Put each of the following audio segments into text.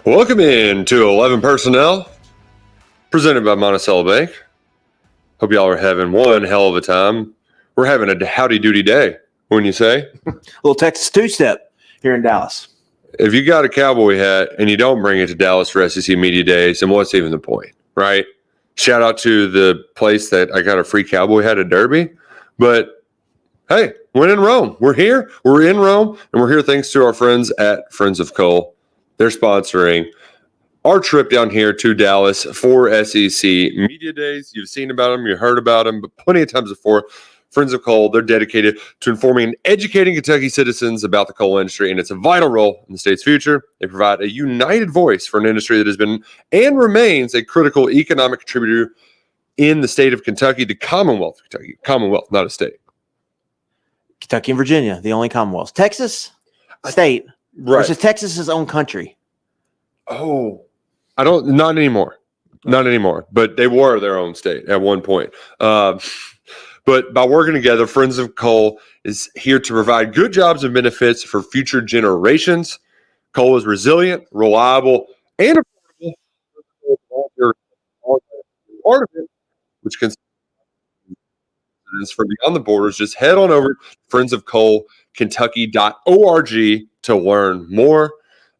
Welcome in to 11 Personnel, presented by Monticello Bank. Hope y'all are having one hell of a time. We're having a howdy doody day, wouldn't you say? A little Texas two-step here in Dallas. If you got a cowboy hat and you don't bring it to Dallas for SEC Media Days, then what's even the point, right? Shout out to the place that I got a free cowboy hat at Derby. But hey, when in Rome, we're here. We're in Rome, and we're here thanks to our friends at Friends of Cole. They're sponsoring our trip down here to Dallas for SEC Media Days. You've seen about them, you heard about them, but plenty of times before. Friends of Coal, they're dedicated to informing and educating Kentucky citizens about the coal industry and its a vital role in the state's future. They provide a united voice for an industry that has been and remains a critical economic contributor in the state of Kentucky, the Commonwealth of Kentucky. Commonwealth, not a state. Kentucky and Virginia, the only Commonwealths. Texas state versus Texas's own country. Oh, not anymore. Not anymore. But they were their own state at one point. But by working together, Friends of Coal is here to provide good jobs and benefits for future generations. Coal is resilient, reliable, and affordable. Part of it, which considers from beyond the borders, just head on over to friendsofcoalkentucky.org to learn more.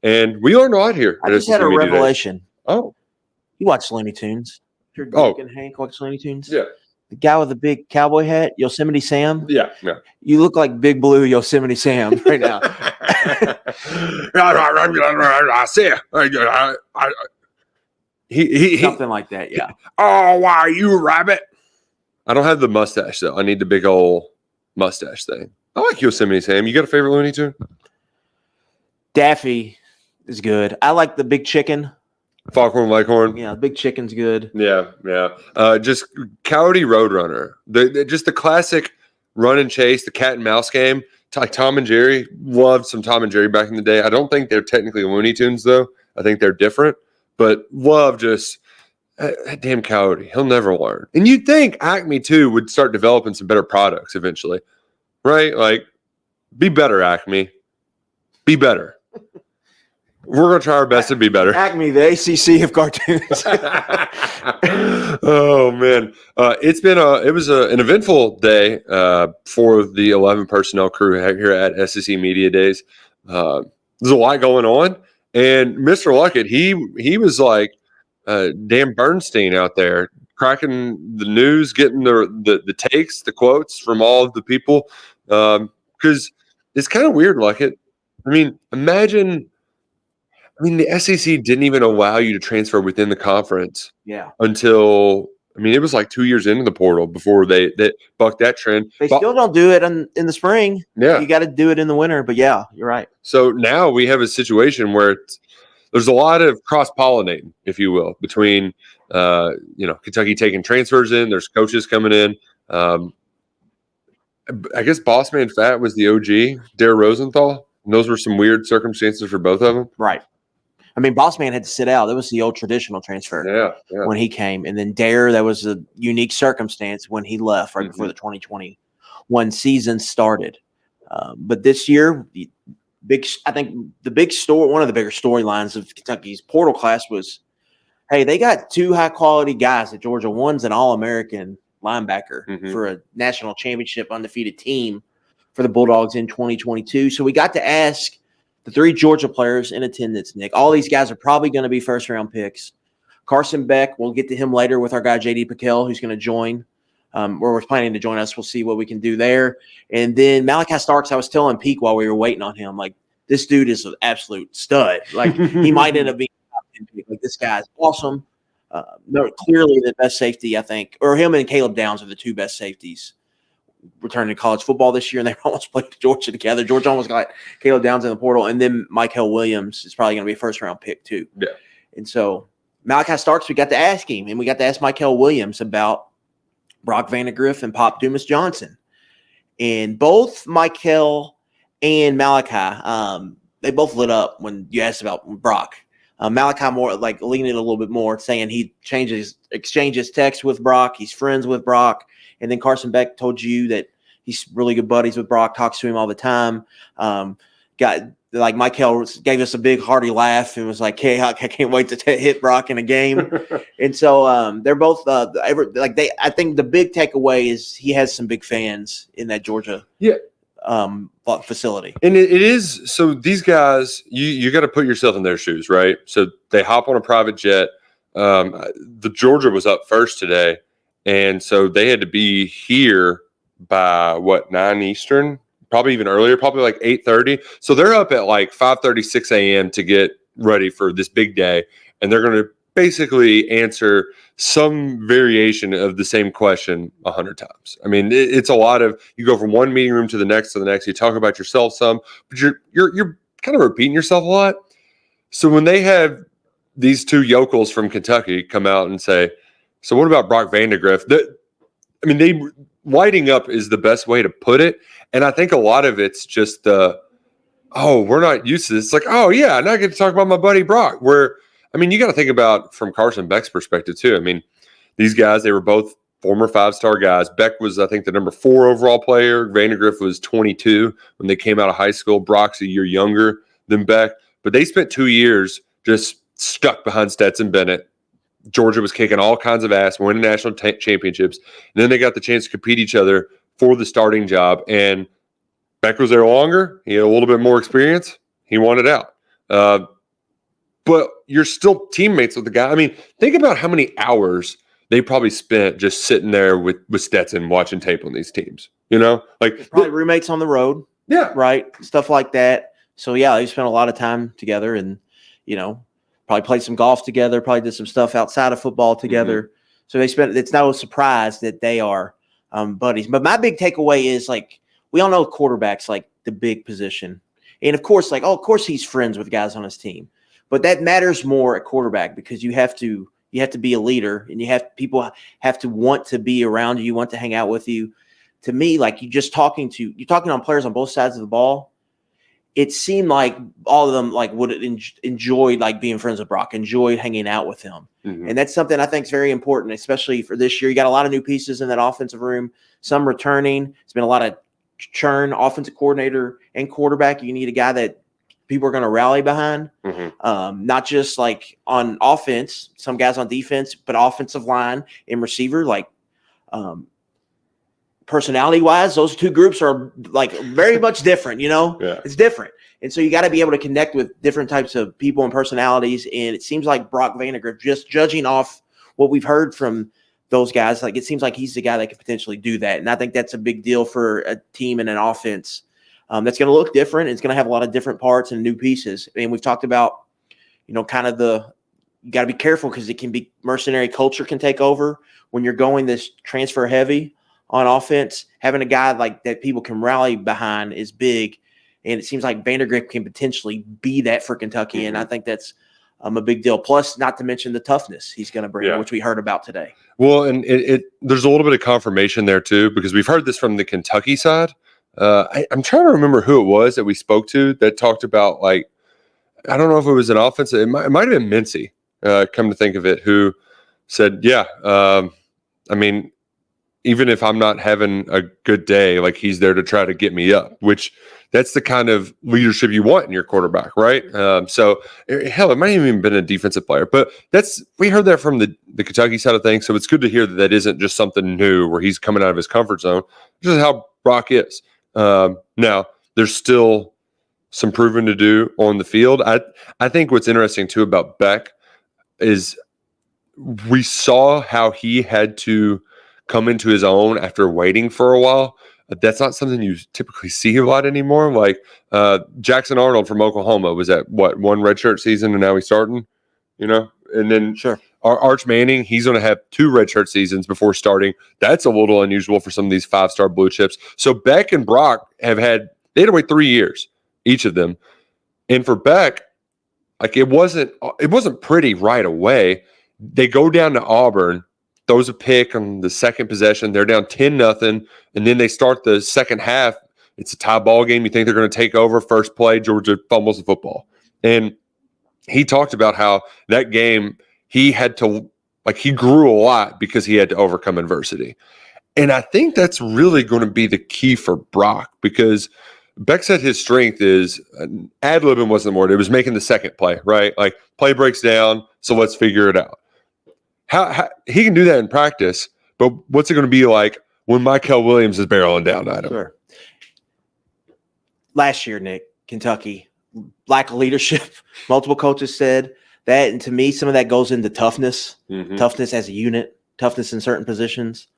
And we learned a lot here. I just had a revelation. Oh. You watch Looney Tunes. Duke and Hank watch Looney Tunes? Yeah. The guy with the big cowboy hat, Yosemite Sam. Yeah. You look like Big Blue Yosemite Sam right now. I see. He Something like that, yeah. Oh, why you rabbit? I don't have the mustache though. I need the big old mustache thing. I like Yosemite Sam. You got a favorite Looney Tune? Daffy is good. I like the big chicken. Foghorn Leghorn. Yeah, the big chicken's good. Yeah. Just Coyote Roadrunner. Just the classic run and chase, the cat and mouse game. Like Tom and Jerry. Loved some Tom and Jerry back in the day. I don't think they're technically Looney Tunes though. I think they're different. But love just that damn Coyote. He'll never learn. And you'd think Acme too would start developing some better products eventually. Right? Like, be better, Acme. Be better. We're going to try our best to be better. Acme, the ACC of cartoons. Oh, man. It was an eventful day for the 11 personnel crew here at SEC Media Days. There's a lot going on. And Mr. Luckett, he was like Dan Bernstein out there, cracking the news, getting the takes, the quotes from all of the people. Because it's kind of weird, Luckett. I mean, imagine – the SEC didn't even allow you to transfer within the conference until, it was like 2 years into the portal before they bucked that trend. They still don't do it in the spring. Yeah. You got to do it in the winter, but yeah, you're right. So now we have a situation where there's a lot of cross-pollinating, if you will, between, Kentucky taking transfers in, there's coaches coming in. I guess Boss Man Fat was the OG, Dare Rosenthal. And those were some weird circumstances for both of them. Right. Boss Man had to sit out. That was the old traditional transfer when he came. And then Dare, that was a unique circumstance when he left right before the 2021 season started. But this year, I think the big story, one of the bigger storylines of Kentucky's portal class was, hey, they got two high-quality guys at Georgia. One's an All-American linebacker for a national championship undefeated team for the Bulldogs in 2022. So we got to ask the three Georgia players in attendance, Nick. All these guys are probably going to be first-round picks. Carson Beck, we'll get to him later with our guy JD PicKell, who's going to join. We're planning to join us. We'll see what we can do there. And then Malachi Starks, I was telling Peak while we were waiting on him, like, this dude is an absolute stud. Like, he might end up being a top 10 pick. Like, this guy's awesome. They're clearly the best safety, I think. Or him and Caleb Downs are the two best safeties returning to college football this year, and they almost played Georgia together. Georgia almost got Caleb Downs in the portal, and then Michael Williams is probably going to be a first-round pick too. Yeah. And so Malachi Starks, we got to ask him, and we got to ask Michael Williams about Brock Vandagriff and Pop Dumas Johnson. And both Michael and Malachi, they both lit up when you asked about Brock. Malachi more like leaning a little bit more, saying he exchanges texts with Brock. He's friends with Brock. And then Carson Beck told you that he's really good buddies with Brock, talks to him all the time. like Michael gave us a big hearty laugh and was like, "Hey, I can't wait to hit Brock in a game." And so they're both I think the big takeaway is he has some big fans in that Georgia facility. And it is, so these guys, you got to put yourself in their shoes, right? So they hop on a private jet. The Georgia was up first today, and so they had to be here by 9 Eastern, probably even earlier, probably like 8:30. So they're up at like 5:30, 6 a.m. to get ready for this big day, and they're going to basically answer some variation of the same question 100 times. I mean, it's a lot of, you go from one meeting room to the next, you talk about yourself some, but you're kind of repeating yourself a lot. So when they have these two yokels from Kentucky come out and say, "So what about Brock Vandagriff?" Lighting up is the best way to put it. And I think a lot of it's just we're not used to this. It's like, oh yeah, now I get to talk about my buddy Brock. You got to think about from Carson Beck's perspective too. I mean, these guys, they were both former 5-star guys. Beck was, I think, the number 4 overall player. Vandagriff was 22 when they came out of high school. Brock's a year younger than Beck. But they spent 2 years just stuck behind Stetson Bennett. Georgia was kicking all kinds of ass, winning national championships. And then they got the chance to compete each other for the starting job. And Beck was there longer. He had a little bit more experience. He won it out. But you're still teammates with the guy. I mean, think about how many hours they probably spent just sitting there with Stetson watching tape on these teams. Like probably roommates on the road. Yeah. Right. Stuff like that. So, yeah, they spent a lot of time together and, probably played some golf together, probably did some stuff outside of football together. Mm-hmm. So it's no surprise that they are buddies. But my big takeaway is, like, we all know quarterback's like the big position. And of course, of course he's friends with guys on his team. But that matters more at quarterback because you have to be a leader, and people have to want to be around you, want to hang out with you. To me, like, you're talking on players on both sides of the ball. It seemed like all of them would enjoyed being friends with Brock, enjoyed hanging out with him. Mm-hmm. And that's something I think is very important, especially for this year. You got a lot of new pieces in that offensive room, some returning. It's been a lot of churn, offensive coordinator and quarterback. You need a guy that people are going to rally behind, not just on offense, some guys on defense, but offensive line and receiver. Personality wise, those two groups are very much different, Yeah. It's different. And so you got to be able to connect with different types of people and personalities. And it seems like Brock Vandagriff, just judging off what we've heard from those guys, it seems like he's the guy that could potentially do that. And I think that's a big deal for a team and an offense that's going to look different. It's going to have a lot of different parts and new pieces. And we've talked about, you got to be careful because it can be mercenary culture can take over when you're going this transfer heavy on offense. Having a guy like that people can rally behind is big. And it seems like Vandagriff can potentially be that for Kentucky. Mm-hmm. And I think that's a big deal. Plus, not to mention the toughness he's going to bring, which we heard about today. Well, and there's a little bit of confirmation there too, because we've heard this from the Kentucky side. I'm trying to remember who it was that we spoke to that talked about, I don't know if it was an offensive, it might have been Mincy, come to think of it, who said, even if I'm not having a good day, he's there to try to get me up, which that's the kind of leadership you want in your quarterback, right? So hell, it might have even been a defensive player, but we heard that from the Kentucky side of things. So it's good to hear that isn't just something new where he's coming out of his comfort zone. This is how Brock is. Now there's still some proving to do on the field. I think what's interesting too about Beck is we saw how he had to come into his own after waiting for a while. That's not something you typically see a lot anymore. Jackson Arnold from Oklahoma was at one redshirt season, and now he's starting, and then sure. Arch Manning, he's going to have 2 redshirt seasons before starting. That's a little unusual for some of these 5-star blue chips. So Beck and Brock they had to wait 3 years, each of them. And for Beck, it wasn't pretty right away. They go down to Auburn, throws a pick on the second possession. They're down 10-0, and then they start the second half. It's a tie ball game. You think they're going to take over. First play, Georgia fumbles the football. And he talked about how that game he had to, he grew a lot because he had to overcome adversity. And I think that's really going to be the key for Brock because, Beck said his strength is ad-libbing wasn't the word. It was making the second play, right? Like play breaks down, so let's figure it out. How he can do that in practice, but what's it going to be like when Michael Williams is barreling down at him? Sure. Last year, Nick, Kentucky, lack of leadership. Multiple coaches said that, and to me, some of that goes into toughness, toughness as a unit, toughness in certain positions.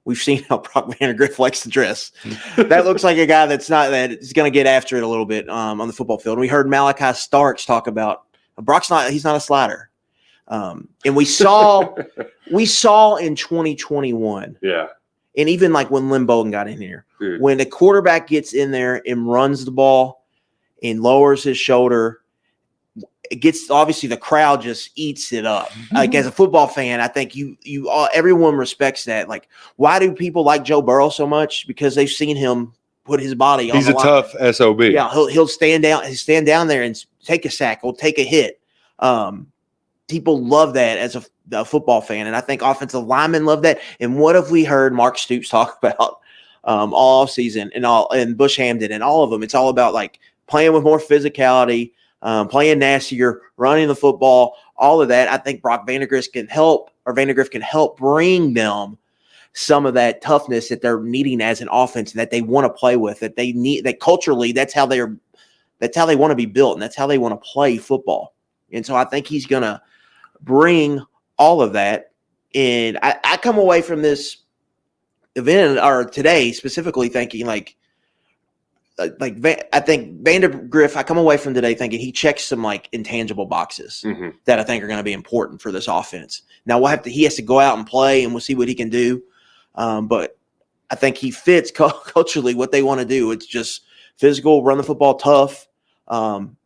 We've seen how Brock Vandagriff likes to dress. That looks like a guy that's going to get after it a little bit on the football field. We heard Malachi Starks talk about he's not a slider. And we saw in 2021. Yeah. And even like when Lynn Bowden got in here, when the quarterback gets in there and runs the ball and lowers his shoulder, it gets obviously the crowd just eats it up. Like as a football fan, I think everyone respects that. Like, why do people like Joe Burrow so much? Because they've seen him put his body on He's the a line. tough SOB. Yeah, he'll stand down there and take a sack. He'll take a hit. People love that as a football fan, and I think offensive linemen love that. And what have we heard Mark Stoops talk about all season and Bush Hamdan and all of them? It's all about like playing with more physicality, playing nastier, running the football, all of that. I think Brock Vandagriff can help bring them some of that toughness that they're needing as an offense that they want to play with, that they need, that culturally that's how they want to be built, and that's how they want to play football. And so I think he's going to bring all of that. And I come away from this event or today specifically thinking I think Vandagriff, I come away from today thinking he checks some like intangible boxes that I think are going to be important for this offense. Now he has to go out and play, and we'll see what he can do. But I think he fits culturally what they want to do. It's just physical, run the football tough, and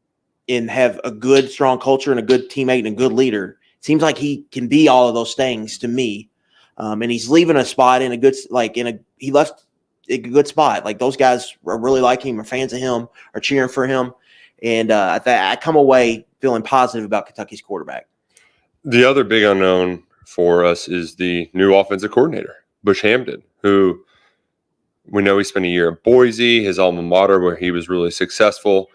have a good, strong culture and a good teammate and a good leader. It seems like he can be all of those things to me. And he's leaving a spot he left a good spot. Like those guys really like him, are fans of him, are cheering for him. And I come away feeling positive about Kentucky's quarterback. The other big unknown for us is the new offensive coordinator, Bush Hamdan, who we know he spent a year at Boise, his alma mater, where he was really successful.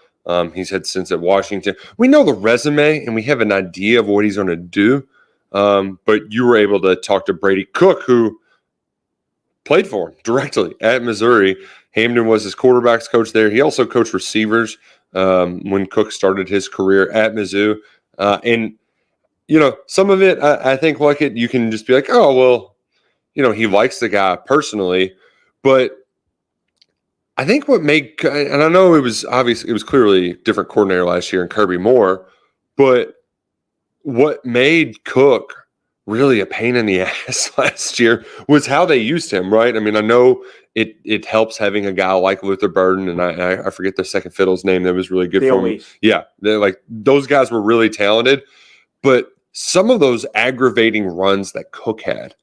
He's had stints at Washington. We know the resume, and we have an idea of what he's going to do. But you were able to talk to Brady Cook, who played for him directly at Missouri. Hamdan was his quarterbacks coach there. He also coached receivers when Cook started his career at Mizzou. And, some of it, I think, you can just be like, oh, well, he likes the guy personally. But I think what made, and I know it was clearly different coordinator last year in Kirby Moore, but what made Cook really a pain in the ass last year was how they used him, right? I mean, I know it helps having a guy like Luther Burden, and I forget the second fiddle's name that was really good for me. Yeah, those guys were really talented, but some of those aggravating runs that Cook had,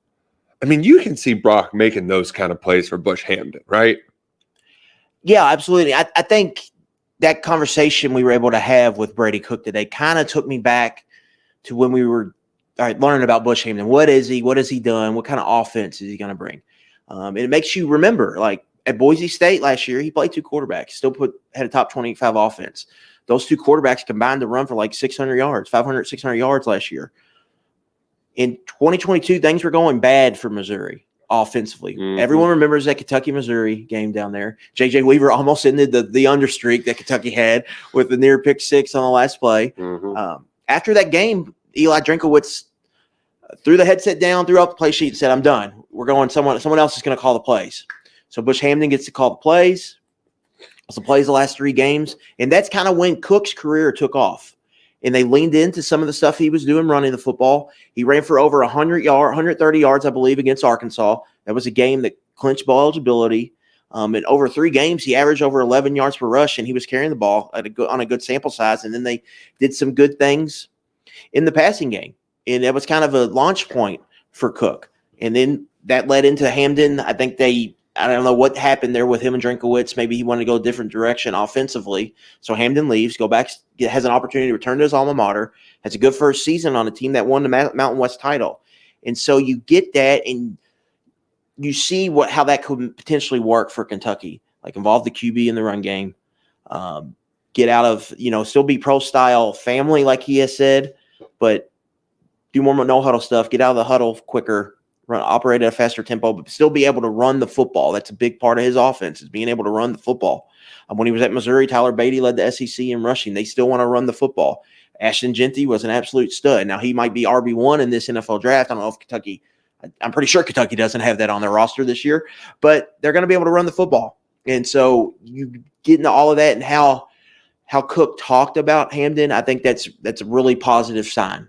I mean, you can see Brock making those kind of plays for Bush Hamdan, right? Yeah, absolutely. I think that conversation we were able to have with Brady Cook today kind of took me back to when we were learning about Bush Hamdan. What is he? What has he done? What kind of offense is he going to bring? And it makes you remember, like at Boise State last year, he played two quarterbacks, had a top 25 offense. Those two quarterbacks combined to run for like 600 yards, 500, 600 yards last year. In 2022, things were going bad for Missouri offensively. Everyone remembers that Kentucky-Missouri game down there. J.J. Weaver almost ended the under streak that Kentucky had with the near pick six on the last play. After that game, Eli Drinkwitz threw the headset down, threw out the play sheet, and said, I'm done. We're going someone else is going to call the plays. So Bush Hamdan gets to call the plays. So plays the last three games. And that's kind of when Cook's career took off. And they leaned into some of the stuff he was doing running the football. He ran for over 130 yards, I believe, against Arkansas. That was a game that clinched bowl eligibility. And over 3 games, he averaged over 11 yards per rush, and he was carrying the ball on a good sample size. And then they did some good things in the passing game. And that was kind of a launch point for Cook. And then that led into Hamdan. I think I don't know what happened there with him and Drinkwitz. Maybe he wanted to go a different direction offensively. So Hamdan leaves, has an opportunity to return to his alma mater, has a good first season on a team that won the Mountain West title. And so you get that, and you see how that could potentially work for Kentucky. Like involve the QB in the run game. Get out of, still be pro style family, like he has said, but do more no huddle stuff. Get out of the huddle quicker. Operate at a faster tempo, but still be able to run the football. That's a big part of his offense, is being able to run the football. When he was at Missouri, Tyler Beatty led the SEC in rushing. They still want to run the football. Ashton Genty was an absolute stud. Now, he might be RB1 in this NFL draft. I don't know if Kentucky – I'm pretty sure Kentucky doesn't have that on their roster this year, but they're going to be able to run the football. And so you get into all of that and how Cook talked about Hamdan, I think that's a really positive sign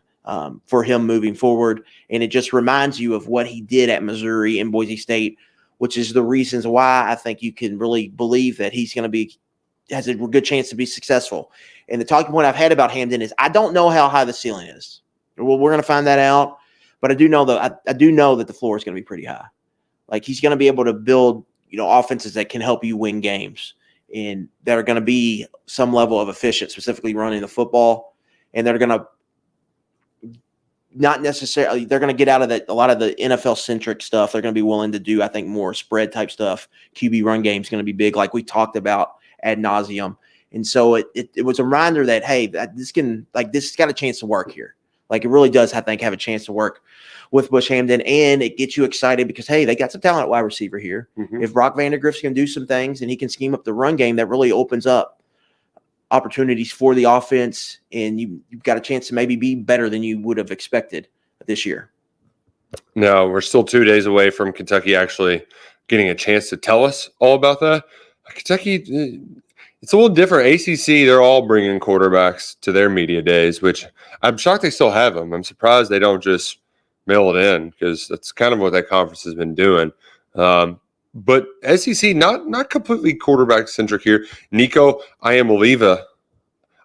for him moving forward. And it just reminds you of what he did at Missouri and Boise State, which is the reasons why I think you can really believe that he's going to has a good chance to be successful. And the talking point I've had about Hamdan is I don't know how high the ceiling is. Well, we're going to find that out. But I do know that the floor is going to be pretty high. Like he's going to be able to build, offenses that can help you win games and that are going to be some level of efficient, specifically running the football. And they're going to not necessarily, they're going to get out of a lot of the NFL centric stuff. They're going to be willing to do, I think, more spread type stuff. QB run game is going to be big, like we talked about ad nauseum. And so it was a reminder that, hey, this has got a chance to work here. Like it really does, I think, have a chance to work with Bush Hamdan, and it gets you excited because, hey, they got some talent at wide receiver here. Mm-hmm. If Brock Vandagriff can do some things and he can scheme up the run game, that really opens up opportunities for the offense, and you've got a chance to maybe be better than you would have expected this year. No, we're still 2 days away from Kentucky actually getting a chance to tell us all about that. Kentucky, it's a little different. ACC, they're all bringing quarterbacks to their media days, which I'm shocked they still have them. I'm surprised they don't just mail it in because that's kind of what that conference has been doing. But SEC, not completely quarterback-centric here. Nico Iamaleava.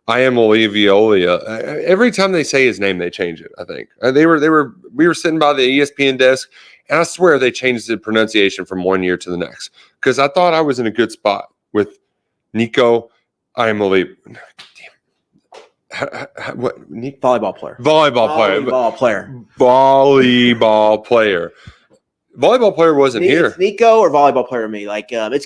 Every time they say his name, they change it, I think. We were sitting by the ESPN desk, and I swear they changed the pronunciation from one year to the next because I thought I was in a good spot with Nico Iamaleava. What? Volleyball player. Volleyball player wasn't here. It's Nico or volleyball player to me. Like I'm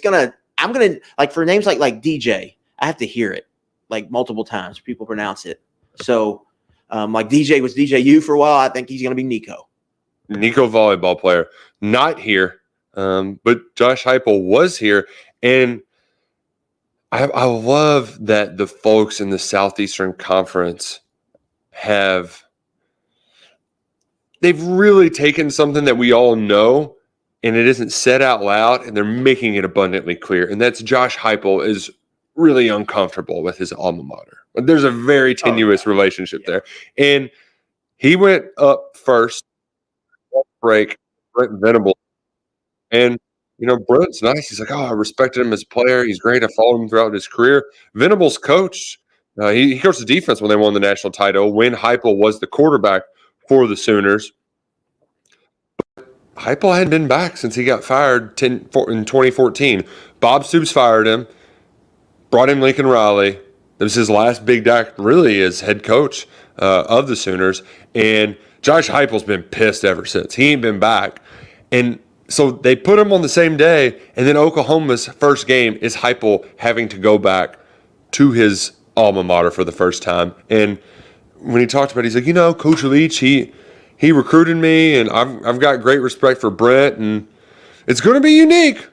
gonna for names like DJ, I have to hear it like multiple times. People pronounce it. So like DJ was DJU for a while. I think he's gonna be Nico. Nico, volleyball player, not here. But Josh Heupel was here, and I love that the folks in the Southeastern Conference they've really taken something that we all know, and it isn't said out loud, and they're making it abundantly clear. And that's Josh Heupel is really uncomfortable with his alma mater. There's a very tenuous relationship there. And he went up first, break, Brent Venables. And Brent's nice. He's like, I respected him as a player. He's great. I followed him throughout his career. Venables coached. He coached the defense when they won the national title, when Heupel was the quarterback for the Sooners. Heupel hadn't been back since he got fired in 2014. Bob Stoops fired him, brought in Lincoln Riley. It was his last big act, really, as head coach of the Sooners. And Josh Heupel's been pissed ever since. He ain't been back. And so they put him on the same day, and then Oklahoma's first game is Heupel having to go back to his alma mater for the first time. And when he talked about it, he's like, Coach Leach, he recruited me, and I've got great respect for Brent, and it's going to be unique.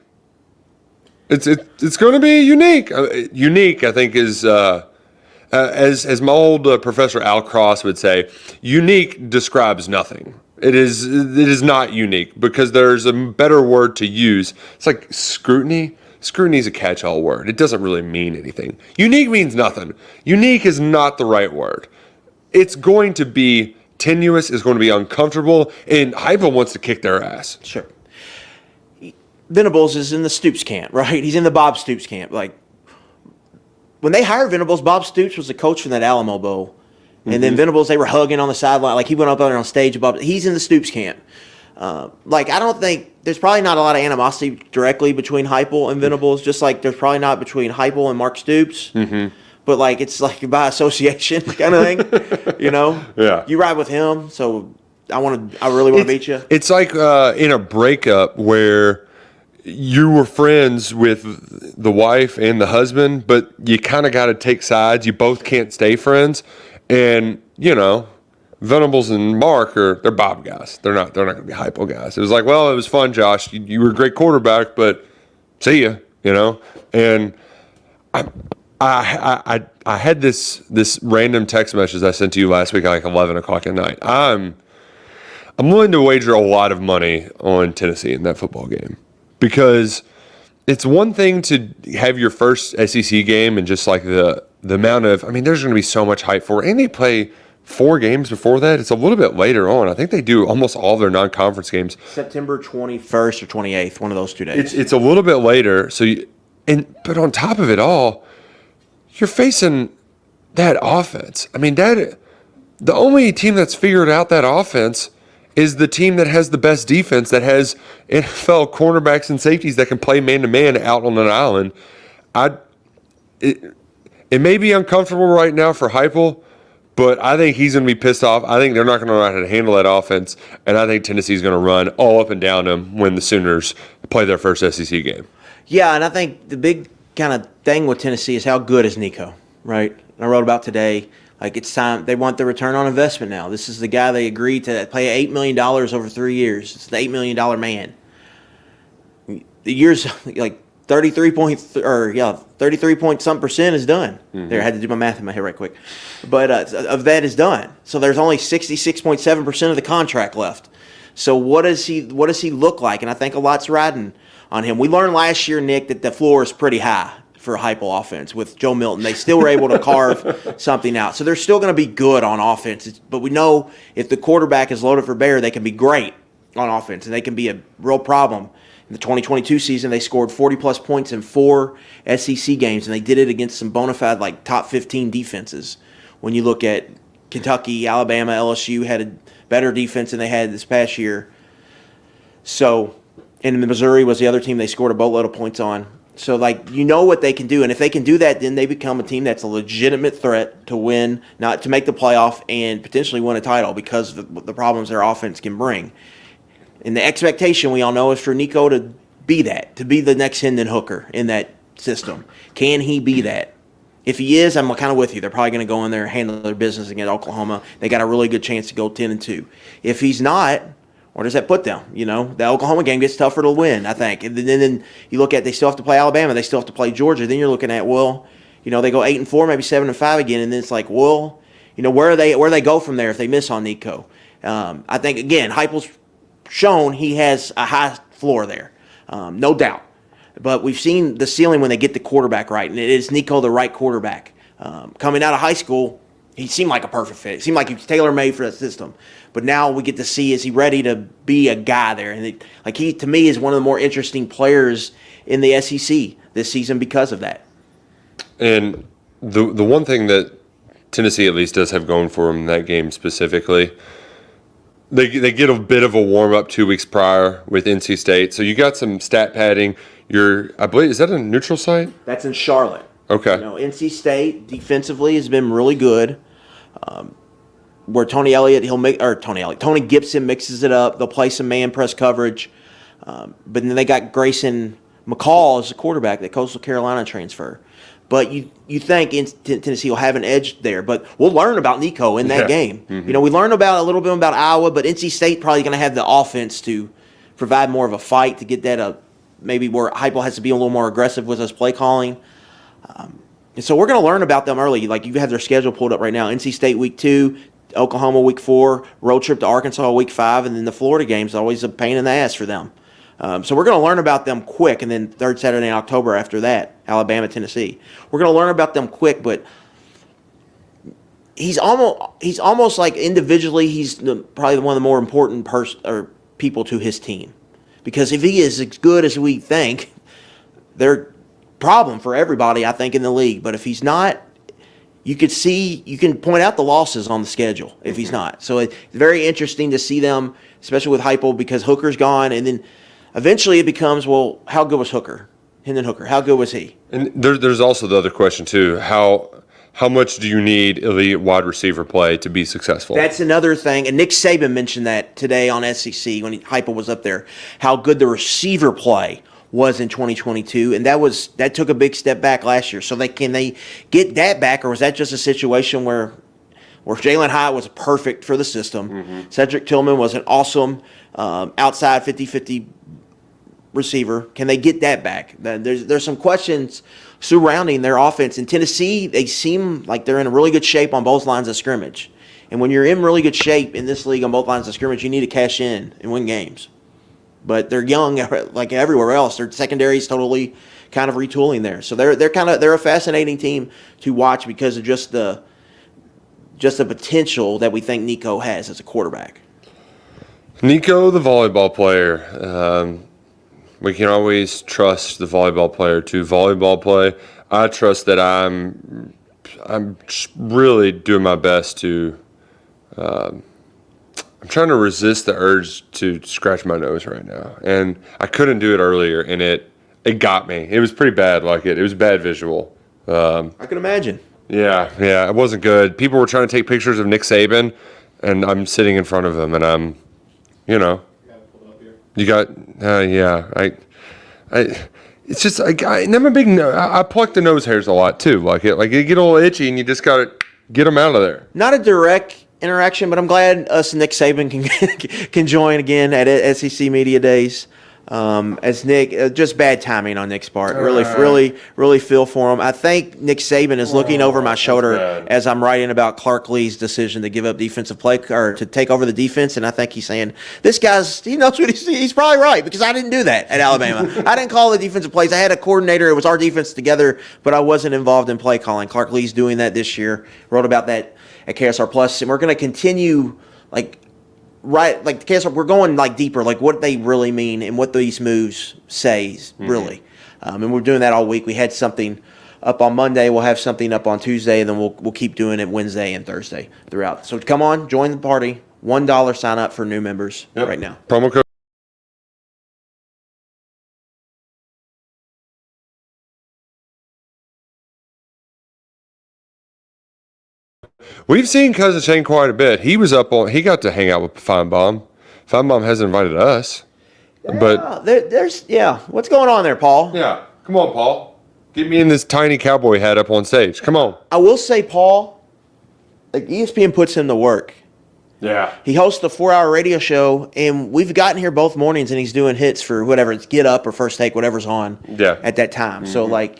It's going to be unique. Unique, I think, is as my old professor Al Cross would say, unique describes nothing. It is not unique because there's a better word to use. It's like scrutiny. Scrutiny is a catch-all word. It doesn't really mean anything. Unique means nothing. Unique is not the right word. It's going to be tenuous. It's going to be uncomfortable. And Heupel wants to kick their ass. Sure. Venables is in the Stoops camp, right? He's in the Bob Stoops camp. Like, when they hired Venables, Bob Stoops was the coach from that Alamo Bowl. And then Venables, they were hugging on the sideline. Like, he went up there on stage. He's in the Stoops camp. I don't think there's probably not a lot of animosity directly between Heupel and Venables, just like there's probably not between Heupel and Mark Stoops. Mm-hmm. But, it's like by association kind of thing, Yeah. You ride with him, so I really want to beat you. It's like in a breakup where you were friends with the wife and the husband, but you kind of got to take sides. You both can't stay friends. And, Venables and Mark they're Bob guys. They're not going to be Heupel guys. It was like, well, it was fun, Josh. You were a great quarterback, but see ya, And I had this random text message I sent to you last week at like 11 o'clock at night. I'm willing to wager a lot of money on Tennessee in that football game, because it's one thing to have your first SEC game and just like the amount of, there's going to be so much hype for it. And they play 4 games before that. It's a little bit later on. I think they do almost all their non-conference games. September 21st or 28th, one of those 2 days. It's a little bit later. But on top of it all, you're facing that offense. The only team that's figured out that offense is the team that has the best defense, that has NFL cornerbacks and safeties that can play man-to-man out on an island. It may be uncomfortable right now for Heupel, but I think he's going to be pissed off. I think they're not going to know how to handle that offense, and I think Tennessee's going to run all up and down them when the Sooners play their first SEC game. Yeah, and I think the big kind of thing with Tennessee is how good is Nico, right? I wrote about today. Like, it's time. They want the return on investment now. This is the guy they agreed to pay $8 million over 3 years. It's the $8 million man. The years, like 33 point some percent is done. Mm-hmm. There, I had to do my math in my head right quick. But of that is done. So there's only 66.7% of the contract left. So what does he look like? And I think a lot's riding on him. We learned last year, Nick, that the floor is pretty high for a Heupel offense with Joe Milton. They still were able to carve something out. So they're still going to be good on offense. But we know if the quarterback is loaded for bear, they can be great on offense, and they can be a real problem. In the 2022 season, they scored 40-plus points in 4 SEC games, and they did it against some bona fide, like, top 15 defenses. When you look at Kentucky, Alabama, LSU had a better defense than they had this past year. So, and Missouri was the other team they scored a boatload of points on. So, what they can do. And if they can do that, then they become a team that's a legitimate threat to win, not to make the playoff, and potentially win a title because of the problems their offense can bring. And the expectation, we all know, is for Nico to be that, to be the next Hendon Hooker in that system. Can he be that? If he is, I'm kind of with you. They're probably going to go in there and handle their business against Oklahoma. They got a really good chance to go 10-2. If he's not, where does that put them? The Oklahoma game gets tougher to win, I think. And then you look at, they still have to play Alabama. They still have to play Georgia. Then you're looking at, they go 8-4, maybe 7-5 again. And then it's like, where they go from there if they miss on Nico? I think, again, Heupel's shown he has a high floor there, no doubt. But we've seen the ceiling when they get the quarterback right, and it is Nico the right quarterback. Coming out of high school, he seemed like a perfect fit. It seemed like he was tailor-made for that system. But now we get to see, is he ready to be a guy there? And he, to me, is one of the more interesting players in the SEC this season because of that. And the one thing that Tennessee at least does have going for them in that game specifically, they get a bit of a warm-up 2 weeks prior with NC State. So you got some stat padding. I believe, is that a neutral site? That's in Charlotte. Okay. NC State defensively has been really good. Where Tony Gibson mixes it up. They'll play some man press coverage. But then they got Grayson McCall as a quarterback, that Coastal Carolina transfer. But you think Tennessee will have an edge there. But we'll learn about Nico in that game. Mm-hmm. We learned a little bit about Iowa, but NC State probably going to have the offense to provide more of a fight to get that maybe where Heupel has to be a little more aggressive with his play calling. And so we're going to learn about them early. Like, you have their schedule pulled up right now. NC State week 2, Oklahoma week 4, road trip to Arkansas week 5, and then the Florida game's always a pain in the ass for them. So we're going to learn about them quick, and then third Saturday in October after that, Alabama, Tennessee. We're going to learn about them quick, but he's almost like individually he's probably one of the more important people to his team. Because if he is as good as we think, they're problem for everybody, I think, in the league. But if he's not, you can point out the losses on the schedule if he's not. So it's very interesting to see them, especially with Heupel, because Hooker's gone, and then eventually it becomes, well, how good was Hooker? Hendon Hooker, how good was he? And there's also the other question too: how much do you need elite wide receiver play to be successful? That's another thing, and Nick Saban mentioned that today on SEC when Heupel was up there. How good the receiver play was in 2022, and that took a big step back last year. So can they get that back, or was that just a situation where Jalen Hyatt was perfect for the system? Mm-hmm. Cedric Tillman was an awesome outside 50-50 receiver. Can they get that back? There's some questions surrounding their offense. In Tennessee, they seem like they're in a really good shape on both lines of scrimmage. And when you're in really good shape in this league on both lines of scrimmage, you need to cash in and win games. But they're young, like everywhere else. Their secondary is totally kind of retooling there. So they're a fascinating team to watch because of just the potential that we think Nico has as a quarterback. Nico, the volleyball player. We can always trust the volleyball player to volleyball play. I trust that I'm really doing my best to. I'm trying to resist the urge to scratch my nose right now, and I couldn't do it earlier, and it got me. It was pretty bad. It was a bad visual. I can imagine. Yeah, it wasn't good. People were trying to take pictures of Nick Saban, and I'm sitting in front of him, and I'm, You got, it's just, I'm a big, I pluck the nose hairs a lot too. It get a little itchy and you just got to get them out of there. Not a direct interaction, but I'm glad us and Nick Saban can join again at SEC Media Days. As Nick, just bad timing on Nick's part. Really feel for him. I think Nick Saban is looking over my shoulder as I'm writing about Clark Lee's decision to give up defensive play or to take over the defense, and I think he's saying this he knows what he's probably right because I didn't do that at Alabama. I didn't call the defensive plays. I had a coordinator. It was our defense together, but I wasn't involved in play calling. Clark Lee's doing that this year. Wrote about that at KSR Plus, and we're going to continue we're going deeper, what they really mean and what these moves say, really. And we're doing that all week. We had something up on Monday. We'll have something up on Tuesday, and then we'll keep doing it Wednesday and Thursday throughout. So come on, join the party. $1 sign up for new members right now. Promo code. We've seen Cousin Shane quite a bit. He got to hang out with Feinbaum. Feinbaum hasn't invited us. But what's going on there, Paul? Yeah. Come on, Paul. Get me in this tiny cowboy hat up on stage. Come on. I will say, Paul, ESPN puts him to work. Yeah. He hosts a 4-hour radio show, and we've gotten here both mornings, and he's doing hits for whatever it's Get Up or First Take, whatever's on at that time. Mm-hmm. So,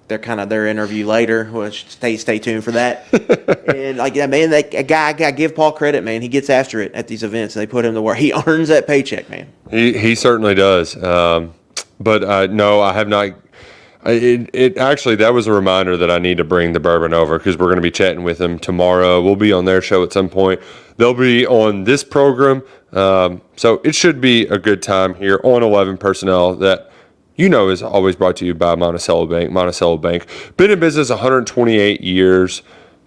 they're kind of their interview later, which stay tuned for that. And that guy, I give Paul credit, man. He gets after it at these events. They put him to work. He earns that paycheck, man. He certainly does. But no, I have not. It actually, that was a reminder that I need to bring the bourbon over because we're going to be chatting with him tomorrow. We'll be on their show at some point. They'll be on this program. So it should be a good time here on 11 Personnel that is always brought to you by Monticello Bank. Monticello Bank, been in business 128 years,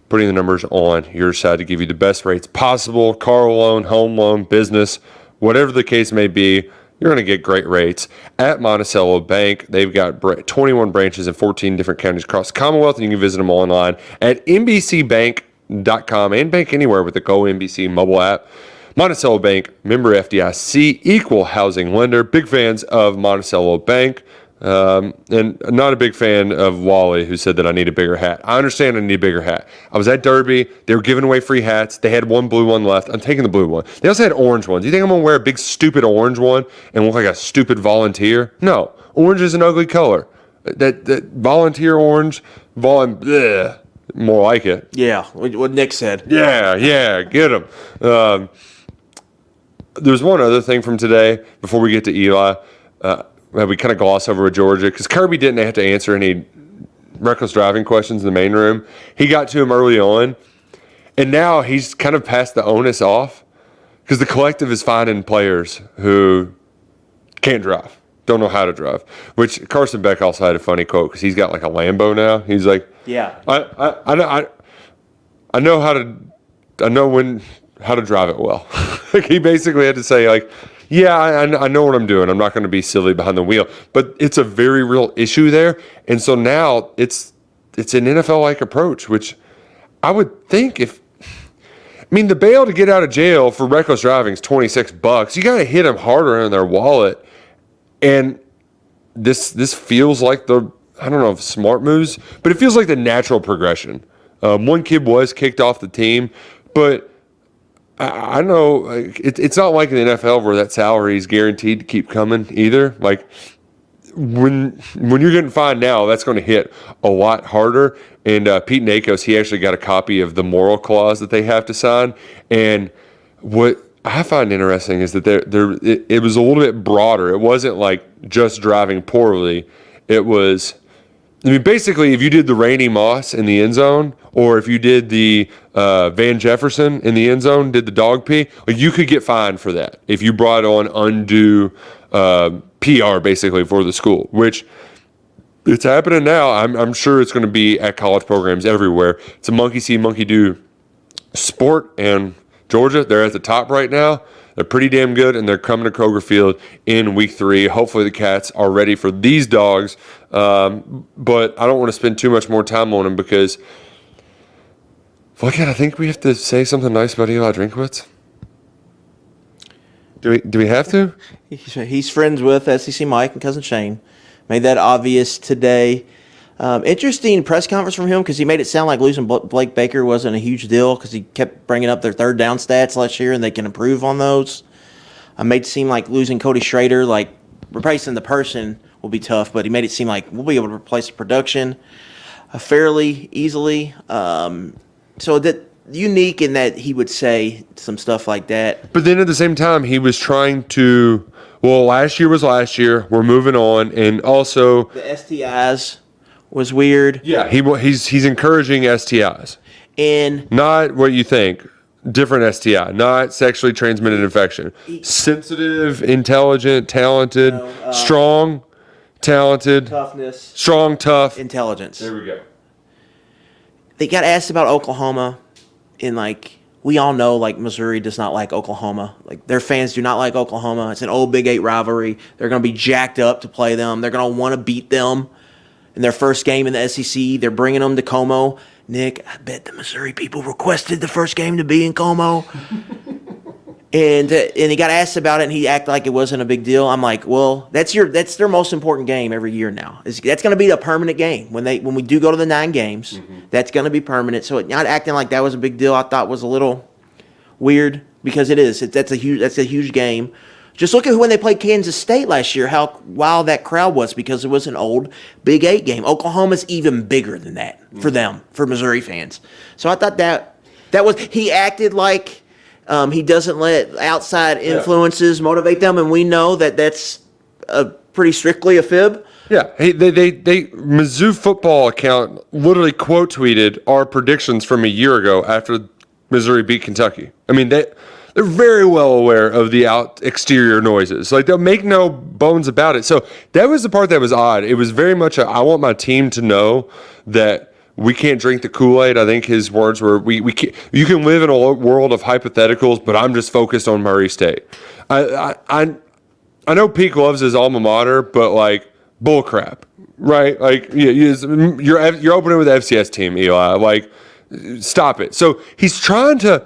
putting the numbers on your side to give you the best rates possible. Car loan, home loan, business, whatever the case may be, you're going to get great rates at Monticello Bank. They've got 21 branches in 14 different counties across the Commonwealth, and you can visit them online at nbcbank.com and bank anywhere with the Go NBC mobile app. Monticello Bank, member FDIC, equal housing lender. Big fans of Monticello Bank. And not a big fan of Wally, who said that I need a bigger hat. I understand I need a bigger hat. I was at Derby. They were giving away free hats. They had one blue one left. I'm taking the blue one. They also had orange ones. You think I'm going to wear a big, stupid orange one and look like a stupid volunteer? No. Orange is an ugly color. That volunteer orange, more like it. Yeah, what Nick said. Yeah, get him. There's one other thing from today before we get to Eli. We kind of gloss over with Georgia because Kirby didn't have to answer any reckless driving questions in the main room. He got to him early on, and now he's kind of passed the onus off because the collective is finding players who can't drive, don't know how to drive. Which Carson Beck also had a funny quote because he's got like a Lambo now. He's like, "Yeah, I know how to drive it well." Like he basically had to say like, yeah, I know what I'm doing. I'm not going to be silly behind the wheel. But it's a very real issue there. And so now it's an NFL-like approach, which I would think mean, the bail to get out of jail for reckless driving is $26. You got to hit them harder in their wallet. And this feels like I don't know if smart moves, but it feels like the natural progression. One kid was kicked off the team, but I know it's not like in the NFL where that salary is guaranteed to keep coming either. Like when you're getting fined now, that's going to hit a lot harder. And Pete Nakos, he actually got a copy of the moral clause that they have to sign. And what I find interesting is that it was a little bit broader. It wasn't like just driving poorly. It was, I mean, basically, if you did the Randy Moss in the end zone, or if you did the Van Jefferson in the end zone, did the dog pee, like you could get fined for that if you brought on undue PR basically for the school, which it's happening now. I'm sure it's going to be at college programs everywhere. It's a monkey see, monkey do sport, and Georgia, they're at the top right now. They're pretty damn good, and they're coming to Kroger Field in week 3. Hopefully the Cats are ready for these dogs, but I don't want to spend too much more time on them because, I think we have to say something nice about Eli Drinkwitz. Do we have to? He's friends with SEC Mike and Cousin Shane. Made that obvious today. Interesting press conference from him because he made it sound like losing Blake Baker wasn't a huge deal because he kept bringing up their third down stats last year and they can improve on those. Made it seem like losing Cody Schrader, like replacing the person will be tough, but he made it seem like we'll be able to replace the production fairly easily. So that unique in that he would say some stuff like that. But then at the same time, he was trying to, last year was last year. We're moving on. And also the STIs was weird. Yeah, he's encouraging STIs. And not what you think. Different STI, not sexually transmitted infection. Sensitive, intelligent, talented, strong, talented, toughness, strong, tough, intelligence. There we go. They got asked about Oklahoma, and we all know Missouri does not like Oklahoma. Their fans do not like Oklahoma. It's an old Big 8 rivalry. They're going to be jacked up to play them. They're going to want to beat them in their first game in the SEC. They're bringing them to Como. Nick, I bet the Missouri people requested the first game to be in Como. and he got asked about it, and he acted like it wasn't a big deal. I'm like, well, that's their most important game every year now. That's going to be a permanent game when we do go to the 9 games. Mm-hmm. That's going to be permanent. So not acting like that was a big deal, I thought was a little weird because it is. That's a huge game. Just look at when they played Kansas State last year, how wild that crowd was because it was an old Big 8 game. Oklahoma's even bigger than that for them, for Missouri fans. So I thought that was – he acted like he doesn't let outside influences motivate them, and we know that that's pretty strictly a fib. Yeah, they Mizzou football account literally quote tweeted our predictions from a year ago after Missouri beat Kentucky. I mean, they're very well aware of the exterior noises. They'll make no bones about it. So that was the part that was odd. It was very much I want my team to know that we can't drink the Kool-Aid. I think his words were, we can't, you can live in a world of hypotheticals, but I'm just focused on Murray State. I know Pete loves his alma mater, but bull crap, right? You're opening with the FCS team, Eli. Stop it. So he's trying to...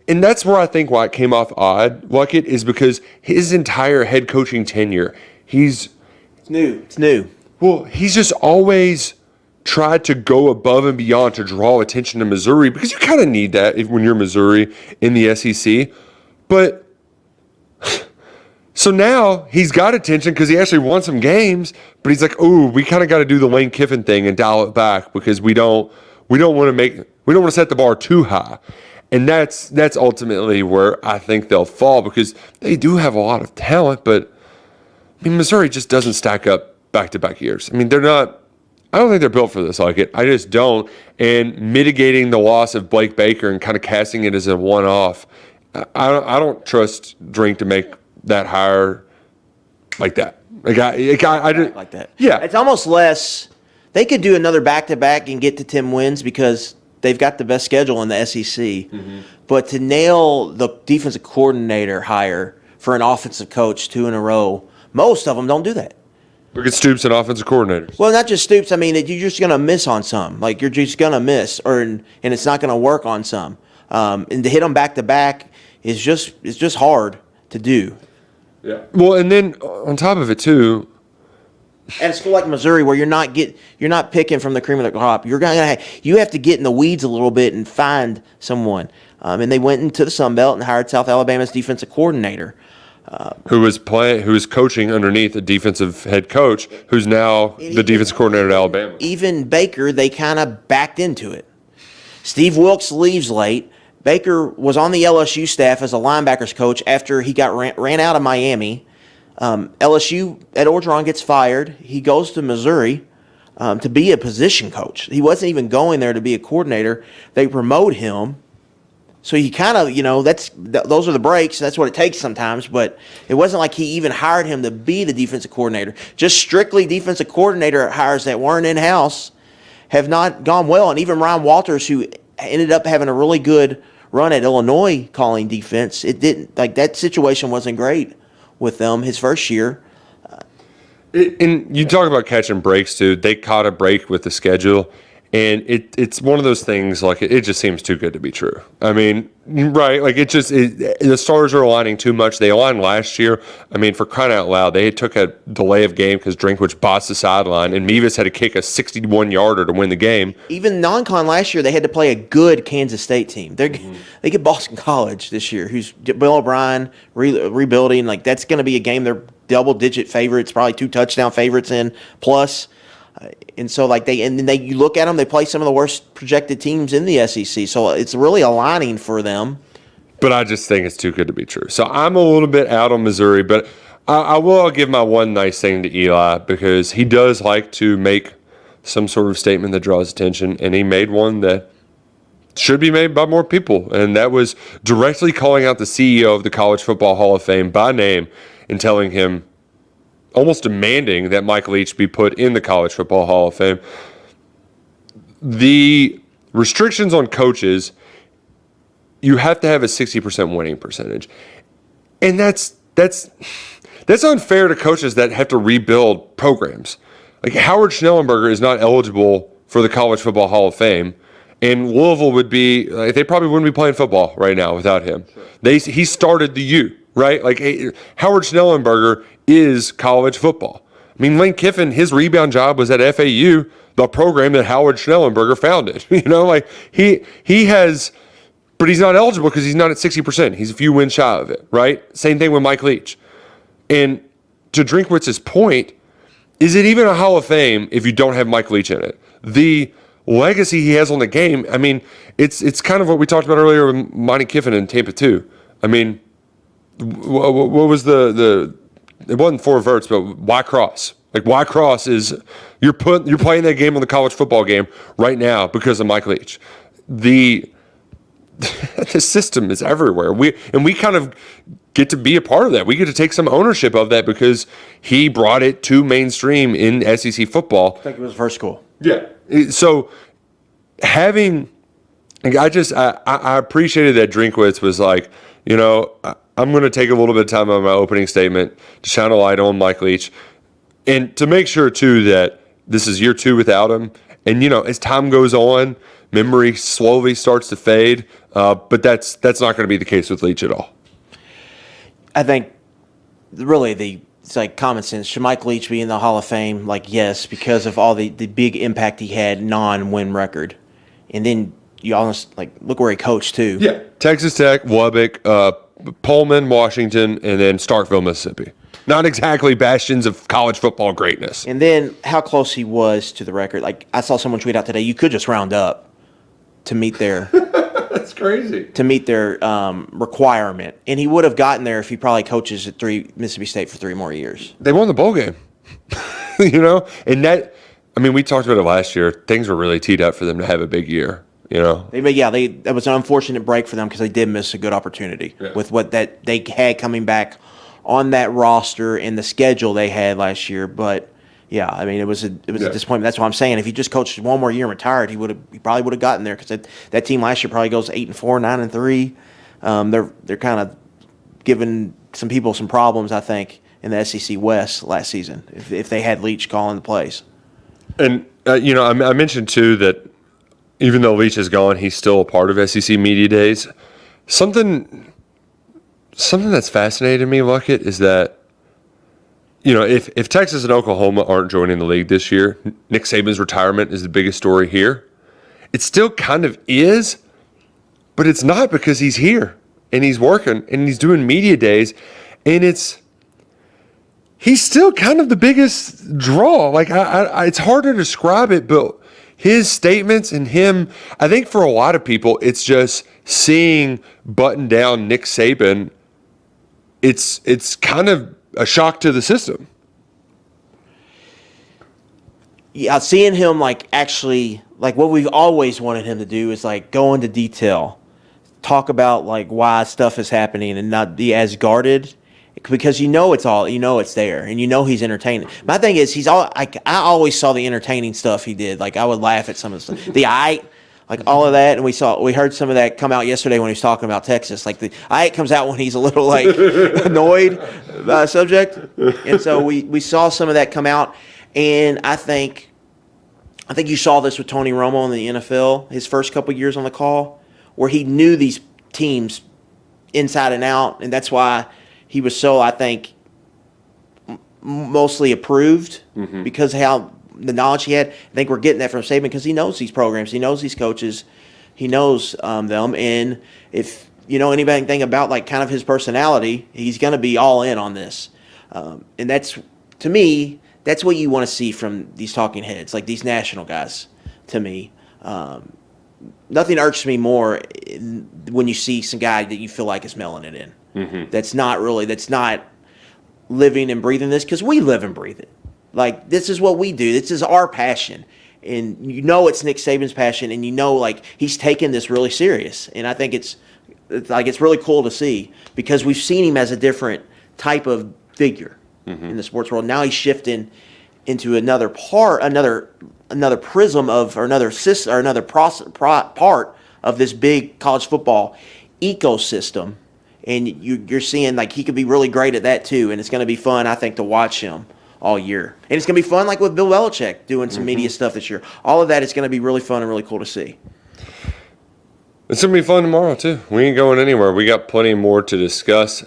And that's where I think why it came off odd, Luckett, is because his entire head coaching tenure, It's new. Well, he's just always tried to go above and beyond to draw attention to Missouri because you kind of need that when you're Missouri in the SEC. But so now he's got attention because he actually won some games, but he's like, ooh, we kind of got to do the Lane Kiffin thing and dial it back because we don't want to set the bar too high. And that's ultimately where I think they'll fall because they do have a lot of talent, but Missouri just doesn't stack up back-to-back years. I don't think they're built for this like it. I just don't. And mitigating the loss of Blake Baker and kind of casting it as a one-off, I don't trust Drink to make that hire like that. Like that. Yeah. It's almost less. They could do another back-to-back and get to 10 wins because they've got the best schedule in the SEC. Mm-hmm. But to nail the defensive coordinator hire for an offensive coach 2 in a row, most of them don't do that. Look at Stoops and offensive coordinators. Well, not just Stoops. You're just going to miss on some. You're just going to miss, and it's not going to work on some. And to hit them back to back is just hard to do. Yeah. Well, and then on top of it too, at a school like Missouri, where you're not picking from the cream of the crop, you have to get in the weeds a little bit and find someone. And they went into the Sun Belt and hired South Alabama's defensive coordinator, who was coaching underneath a defensive head coach, who's now the defensive coordinator at Alabama. Even Baker, they kind of backed into it. Steve Wilkes leaves late. Baker was on the LSU staff as a linebackers coach after he got ran out of Miami. LSU, Ed Orgeron gets fired. He goes to Missouri to be a position coach. He wasn't even going there to be a coordinator. They promote him. So he kind of, those are the breaks. That's what it takes sometimes. But it wasn't like he even hired him to be the defensive coordinator. Just strictly defensive coordinator hires that weren't in-house have not gone well. And even Ryan Walters, who ended up having a really good run at Illinois calling defense, it didn't, that situation wasn't great with them his first year. And you talk about catching breaks too. They caught a break with the schedule, and it's one of those things, like, it just seems too good to be true. I mean, right? Like, the stars are aligning too much. They aligned last year. I mean, for crying out loud, they took a delay of game because Drinkwitz bossed the sideline, and Mevis had to kick a 61-yarder to win the game. Even non-con last year, they had to play a good Kansas State team. They get Boston College this year, who's Bill O'Brien rebuilding. Like, that's going to be a game they're double-digit favorites, probably 2 touchdown favorites in plus. And so, you look at them, they play some of the worst projected teams in the SEC. So it's really aligning for them. But I just think it's too good to be true. So I'm a little bit out on Missouri, but I will give my one nice thing to Eli, because he does like to make some sort of statement that draws attention, and he made one that should be made by more people, and that was directly calling out the CEO of the College Football Hall of Fame by name and telling him, almost demanding, that Mike Leach be put in the College Football Hall of Fame. The restrictions on coaches, you have to have a 60% winning percentage. And that's unfair to coaches that have to rebuild programs. Like, Howard Schnellenberger is not eligible for the College Football Hall of Fame, and Louisville would be, they probably wouldn't be playing football right now without him. He started the U, right? Like, Howard Schnellenberger is college football. I mean, Lane Kiffin, his rebound job was at FAU, the program that Howard Schnellenberger founded. He has, but he's not eligible because he's not at 60%. He's a few wins shy of it, right? Same thing with Mike Leach. And to Drinkwitz's point, is it even a Hall of Fame if you don't have Mike Leach in it? The legacy he has on the game, I mean, it's kind of what we talked about earlier with Monty Kiffin in Tampa 2. I mean, what was it wasn't 4 verts, but why cross? Like, why cross is you're playing that game on the college football game right now because of Mike Leach. The system is everywhere. We kind of get to be a part of that. We get to take some ownership of that because he brought it to mainstream in SEC football. I think it was first school. Yeah. So I appreciated that Drinkwitz was like, I'm going to take a little bit of time on my opening statement to shine a light on Mike Leach, and to make sure too that this is year 2 without him. And as time goes on, memory slowly starts to fade. But that's not going to be the case with Leach at all. I think really it's like common sense. Should Mike Leach be in the Hall of Fame? Like, yes, because of all the big impact he had non-win record. And then you almost look where he coached too. Yeah, Texas Tech, Lubbock, Pullman, Washington, and then Starkville, Mississippi. Not exactly bastions of college football greatness. And then how close he was to the record. Like, I saw someone tweet out today, you could just round up to meet their that's crazy. To meet their requirement. And he would have gotten there if he probably coaches at Mississippi State for 3 more years. They won the bowl game. And that, I mean, we talked about it last year. Things were really teed up for them to have a big year. That was an unfortunate break for them because they did miss a good opportunity with what that they had coming back on that roster and the schedule they had last year. But yeah, I mean, it was a disappointment. That's what I'm saying. If he just coached 1 more year and retired, he probably would have gotten there, because that team last year probably goes 8-4, 9-3. They're kind of giving some people some problems, I think, in the SEC West last season if they had Leach calling the plays. And I mentioned too that even though Leach is gone, he's still a part of SEC Media Days. Something that's fascinated me, Luckett, is that, if Texas and Oklahoma aren't joining the league this year, Nick Saban's retirement is the biggest story here. It still kind of is, but it's not, because he's here and he's working and he's doing media days, and he's still kind of the biggest draw. Like, it's hard to describe it, but his statements and him, I think for a lot of people, it's just seeing button down Nick Saban. It's kind of a shock to the system. Yeah, seeing him actually what we've always wanted him to do is go into detail, talk about why stuff is happening, and not be as guarded, because it's there, and he's entertaining. My thing is I always saw the entertaining stuff he did. I would laugh at some of the stuff. All of that, and we heard some of that come out yesterday when he was talking about Texas. The comes out when he's a little annoyed by a subject, and so we saw some of that come out. And I think you saw this with Tony Romo in the NFL, his first couple years on the call, where he knew these teams inside and out, and that's why he was so, I think, mostly approved, because of how the knowledge he had. I think we're getting that from Saban because he knows these programs, he knows these coaches, he knows them, and if you know anything about kind of his personality, he's going to be all in on this, and that's, to me, that's what you want to see from these talking heads, these national guys. To me, nothing irks me more when you see some guy that you feel like is mailing it in. That's not living and breathing this, because we live and breathe it. This is what we do. This is our passion. And it's Nick Saban's passion, and he's taken this really serious. And I think it's really cool to see, because we've seen him as a different type of figure in the sports world. Now he's shifting into another prism of, or another part of this big college football ecosystem. And you're seeing he could be really great at that too. And it's going to be fun, I think, to watch him all year. And it's going to be fun, with Bill Belichick doing some media stuff this year. All of that is going to be really fun and really cool to see. It's going to be fun tomorrow, too. We ain't going anywhere. We got plenty more to discuss.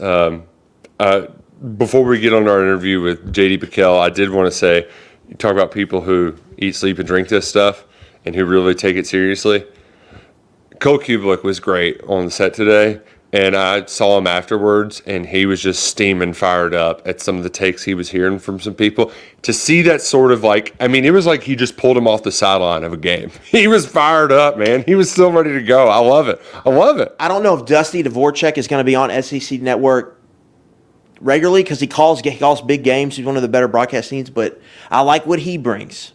Before we get on our interview with JD PicKell, I did want to say, you talk about people who eat, sleep, and drink this stuff and who really take it seriously. Cole Kubelik was great on the set today. And I saw him afterwards, and he was just steaming, fired up at some of the takes he was hearing from some people. To see that sort of it was like he just pulled him off the sideline of a game. He was fired up, man. He was still ready to go. I love it. I don't know if Dusty Dvorak is going to be on SEC Network regularly, because he calls big games. He's one of the better broadcast teams, but I like what he brings.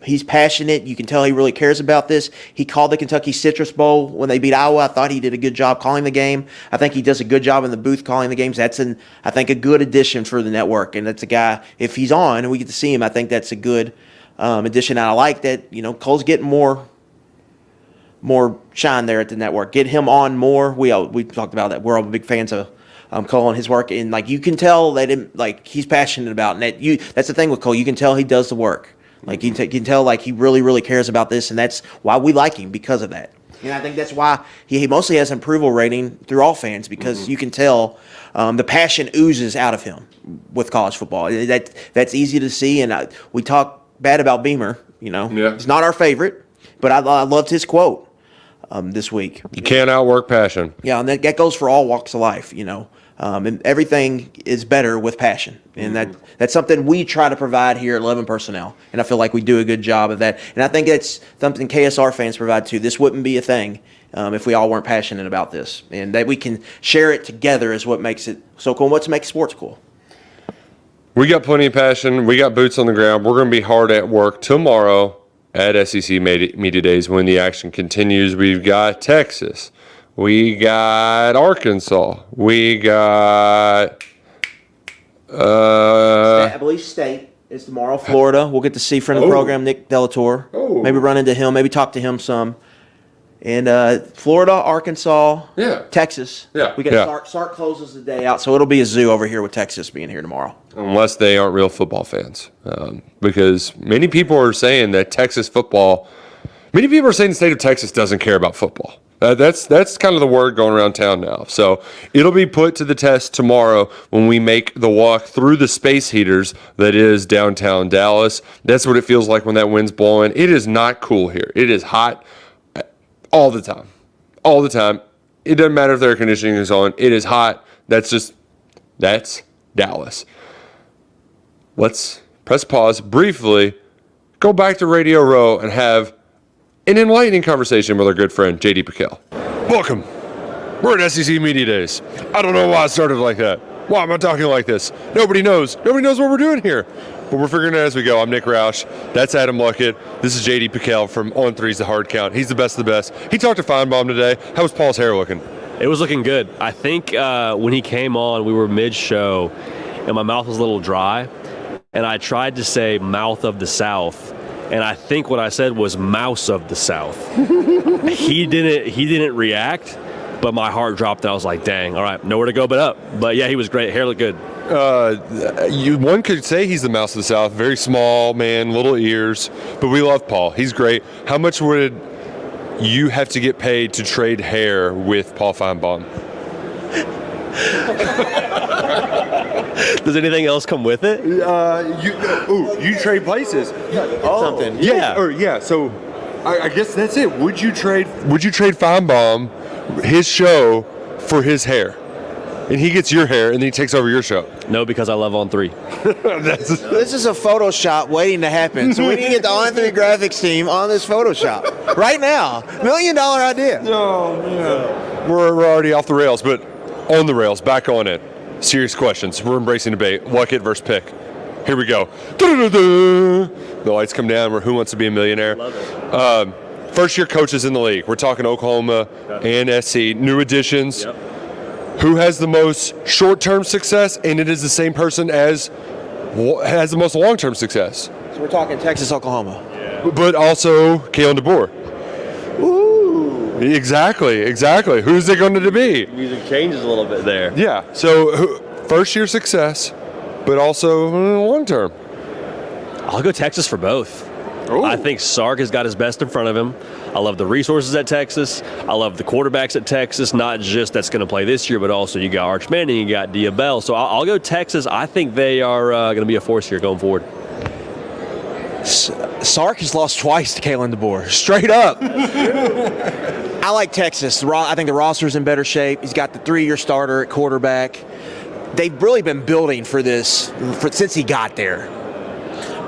He's passionate. You can tell he really cares about this. He called the Kentucky Citrus Bowl when they beat Iowa. I thought he did a good job calling the game. I think he does a good job in the booth calling the games. That's I think a good addition for the network. And that's a guy, if he's on and we get to see him, I think that's a good addition. And I like that, Cole's getting more shine there at the network. Get him on more. We talked about that. We're all big fans of Cole and his work. And you can tell that he's passionate about it. That's the thing with Cole. You can tell he does the work. You can tell he really, really cares about this, and that's why we like him, because of that. And I think that's why he mostly has an approval rating through all fans, because you can tell the passion oozes out of him with college football. That's easy to see, and we talk bad about Beamer. He's not our favorite, but I loved his quote this week. You can't outwork passion. Yeah, and that goes for all walks of life, and everything is better with passion. And that's something we try to provide here at 11 Personnel. And I feel like we do a good job of that. And I think that's something KSR fans provide too. This wouldn't be a thing if we all weren't passionate about this. And that we can share it together is what makes it so cool. What makes sports cool. We got plenty of passion. We got boots on the ground. We're going to be hard at work tomorrow at SEC Media Days when the action continues. We've got Texas. We got Arkansas. We got I believe State is tomorrow. Florida. We'll get to see friend of the program, Nick Delator. Maybe run into him. Maybe talk to him some. And Florida, Arkansas, Texas. Yeah. We got Sark closes the day out, so it'll be a zoo over here with Texas being here tomorrow. Unless they aren't real football fans, because many people are saying that Texas football Many people are saying the state of Texas doesn't care about football. That's kind of the word going around town now. So it'll be put to the test tomorrow when we make the walk through the space heaters that is downtown Dallas. That's what it feels like when that wind's blowing. It is not cool here. It is hot all the time. All the time. It doesn't matter if the air conditioning is on. It is hot. That's Dallas. Let's press pause briefly, go back to Radio Row, and have an enlightening conversation with our good friend, JD PicKell. Welcome. We're at SEC Media Days. I don't know why I started like that. Why am I talking like this? Nobody knows. Nobody knows what we're doing here. But we're figuring it out as we go. I'm Nick Roush. That's Adam Luckett. This is JD PicKell from On Three's The Hard Count. He's the best of the best. He talked to Feinbaum today. How was Paul's hair looking? It was looking good. I think when he came on, we were mid-show, and my mouth was a little dry, and I tried to say mouth of the South. And I think what I said was mouse of the South. He didn't react, but my heart dropped and I was like, dang, all right, nowhere to go but up. But yeah, he was great. Hair looked good. One could say he's the mouse of the South. Very small man, little ears. But we love Paul. He's great. How much would you have to get paid to trade hair with Paul Feinbaum? Does anything else come with it? You trade places. Something. Yeah. So I guess that's it. Would you trade Feinbaum his show for his hair? And he gets your hair and then he takes over your show. No, because I love On Three. This is a Photoshop waiting to happen. So we need to get the On Three graphics team on this Photoshop right now. $1 million idea. No, yeah. We're already off the rails, but on the rails, back on it. Serious questions. We're embracing debate. Luckett versus Pick. Here we go. The lights come down. We're Who Wants to Be a Millionaire? Love it. First year coaches in the league. We're talking Oklahoma and SC. New additions. Yep. Who has the most short-term success, and it is the same person as has the most long-term success. So we're talking Texas, Oklahoma. Yeah. But also Kalen DeBoer. Ooh. Exactly. Who's it going to be? Music changes a little bit there. Yeah. So first year success, but also long-term. I'll go Texas for both. Ooh. I think Sark has got his best in front of him. I love the resources at Texas. I love the quarterbacks at Texas, not just that's going to play this year, but also you got Arch Manning, you got Diabell. So I'll go Texas. I think they are going to be a force here going forward. Sark has lost twice to Kalen DeBoer. Straight up. I like Texas. I think the roster's in better shape. He's got the 3-year starter at quarterback. They've really been building for this since he got there.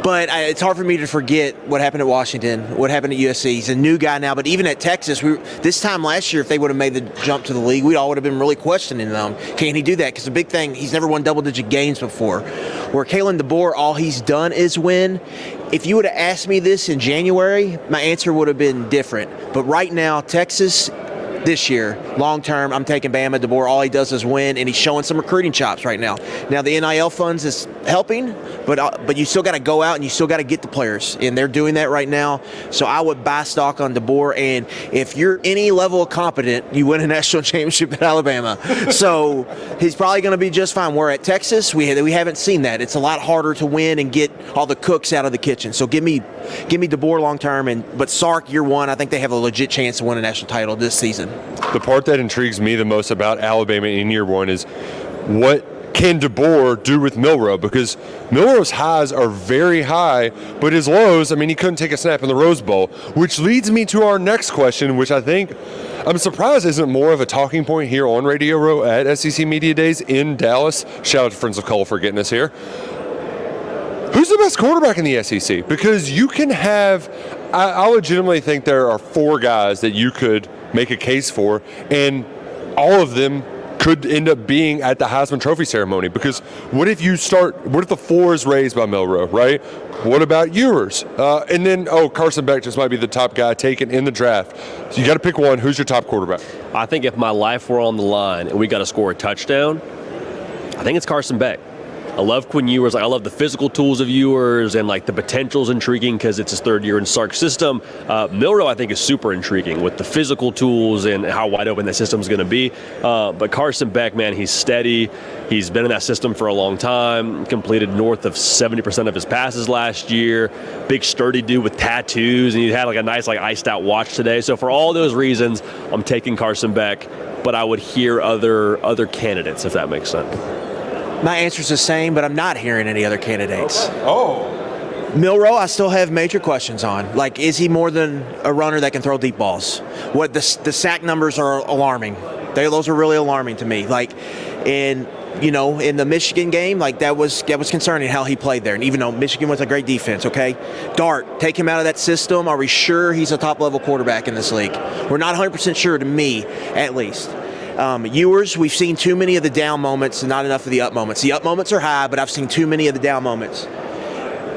But it's hard for me to forget what happened at Washington, what happened at USC. He's a new guy now, but even at Texas, this time last year, if they would have made the jump to the league, we all would have been really questioning them. Can he do that? Because the big thing, he's never won double-digit games before. Where Kalen DeBoer, all he's done is win. If you would have asked me this in January, my answer would have been different. But right now, Texas, this year, long term, I'm taking Bama. DeBoer, all he does is win, and he's showing some recruiting chops right now. Now, the NIL funds is helping, but you still got to go out and you still got to get the players, and they're doing that right now. So I would buy stock on DeBoer, and if you're any level of competent, you win a national championship at Alabama. So he's probably going to be just fine. Where at Texas, we haven't seen that. It's a lot harder to win and get all the cooks out of the kitchen. So give me DeBoer long term, but Sark year one, I think they have a legit chance to win a national title this season. The part that intrigues me the most about Alabama in year one is what can DeBoer do with Milroe? Because Milroe's highs are very high, but his lows, I mean, he couldn't take a snap in the Rose Bowl, which leads me to our next question, which I think I'm surprised isn't more of a talking point here on Radio Row at SEC Media Days in Dallas. Shout out to Friends of Cole for getting us here. Who's the best quarterback in the SEC? Because you can have, I legitimately think there are 4 guys that you could make a case for, and all of them could end up being at the Heisman Trophy ceremony. Because what if the floor is raised by Milroe, right? What about Ewers? And then, Carson Beck just might be the top guy taken in the draft. So you got to pick one. Who's your top quarterback? I think if my life were on the line and we got to score a touchdown, I think it's Carson Beck. I love Quinn Ewers. Like, I love the physical tools of Ewers, and like the potential's intriguing because it's his third year in Sark's system. Milroe, I think, is super intriguing with the physical tools and how wide open that system's going to be. But Carson Beck, man, he's steady. He's been in that system for a long time, completed north of 70% of his passes last year. Big sturdy dude with tattoos, and he had like a nice like iced out watch today. So for all those reasons, I'm taking Carson Beck, but I would hear other candidates, if that makes sense. My answer's the same, but I'm not hearing any other candidates. Okay. Oh. Milroe, I still have major questions on. Like, is he more than a runner that can throw deep balls? What the sack numbers are alarming. Those are really alarming to me. Like, and you know, in the Michigan game, like that was concerning how he played there. And even though Michigan was a great defense, okay, Dart, take him out of that system. Are we sure he's a top level quarterback in this league? We're not 100% sure, to me, at least. Ewers, we've seen too many of the down moments and not enough of the up moments. The up moments are high, but I've seen too many of the down moments.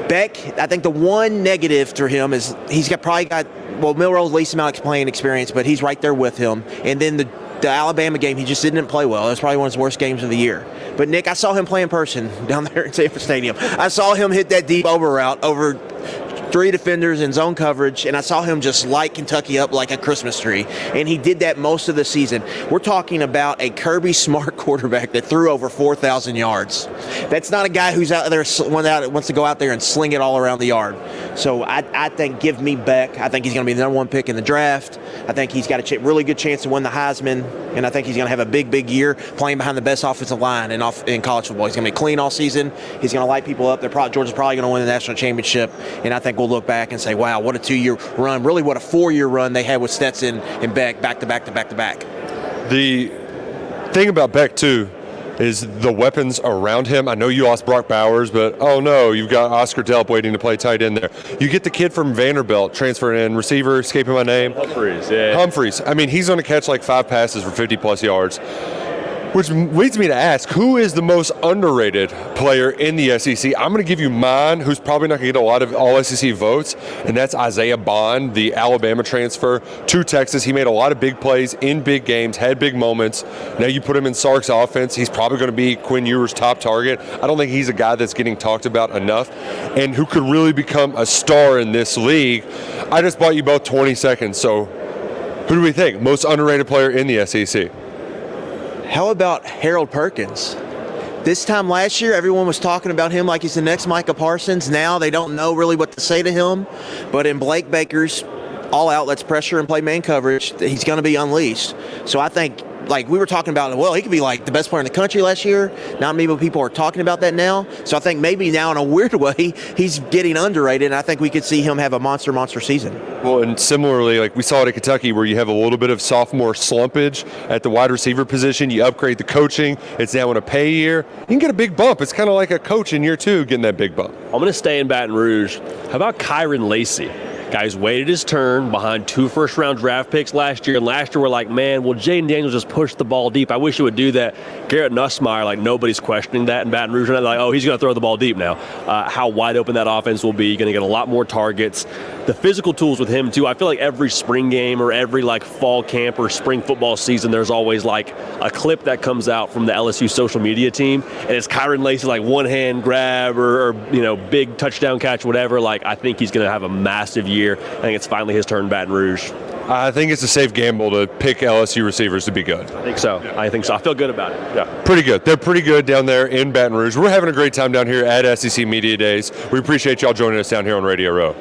Beck, I think the one negative to him is probably got Milroe's least amount of playing experience, but he's right there with him. And then the Alabama game, he just didn't play well. It was probably one of his worst games of the year. But, Nick, I saw him play in person down there at Sanford Stadium. I saw him hit that deep over route over 3 defenders in zone coverage, and I saw him just light Kentucky up like a Christmas tree. And he did that most of the season. We're talking about a Kirby Smart quarterback that threw over 4,000 yards. That's not a guy who's out there wants to go out there and sling it all around the yard. So I think give me Beck. I think he's going to be the number 1 pick in the draft. I think he's got a really good chance to win the Heisman, and I think he's going to have a big year playing behind the best offensive line in college football. He's going to be clean all season. He's going to light people up. Georgia's probably going to win the national championship, and I think we'll look back and say, wow, what a 2-year run. Really, what a 4-year run they had with Stetson and Beck back to back. The thing about Beck, too, is the weapons around him. I know you lost Brock Bowers, but oh no, you've got Oscar Delp waiting to play tight end there. You get the kid from Vanderbilt transferring in, receiver, escaping my name. Humphreys. I mean, he's going to catch like 5 passes for 50-plus yards. Which leads me to ask, who is the most underrated player in the SEC? I'm going to give you mine, who's probably not going to get a lot of all-SEC votes, and that's Isaiah Bond, the Alabama transfer to Texas. He made a lot of big plays in big games, had big moments. Now you put him in Sark's offense, he's probably going to be Quinn Ewers' top target. I don't think he's a guy that's getting talked about enough and who could really become a star in this league. I just bought you both 20 seconds, so who do we think? Most underrated player in the SEC? How about Harold Perkins? This time last year, everyone was talking about him like he's the next Micah Parsons. Now they don't know really what to say to him. But in Blake Baker's all outlets pressure and play man coverage, he's going to be unleashed. So I think, like we were talking about, well, he could be like the best player in the country last year. Not many people are talking about that now. So I think maybe now in a weird way, he's getting underrated, and I think we could see him have a monster season. Well, and similarly, like we saw it at Kentucky, where you have a little bit of sophomore slumpage at the wide receiver position. You upgrade the coaching. It's now in a pay year. You can get a big bump. It's kind of like a coach in year 2 getting that big bump. I'm going to stay in Baton Rouge. How about Kyron Lacey? Guys waited his turn behind 2 first-round draft picks last year. And last year we're like, man, will Jaden Daniels just push the ball deep? I wish he would do that. Garrett Nussmeier, like nobody's questioning that in Baton Rouge. And they're like, oh, he's going to throw the ball deep now. How wide open that offense will be. Going to get a lot more targets. The physical tools with him, too. I feel like every spring game or every like fall camp or spring football season, there's always like a clip that comes out from the LSU social media team. And it's Kyron Lacey, like one-hand grab or big touchdown catch, whatever. Like, I think he's going to have a massive year. I think it's finally his turn in Baton Rouge. I think it's a safe gamble to pick LSU receivers to be good. I think so. Yeah. I think so. I feel good about it. Yeah, pretty good. They're pretty good down there in Baton Rouge. We're having a great time down here at SEC Media Days. We appreciate y'all joining us down here on Radio Row.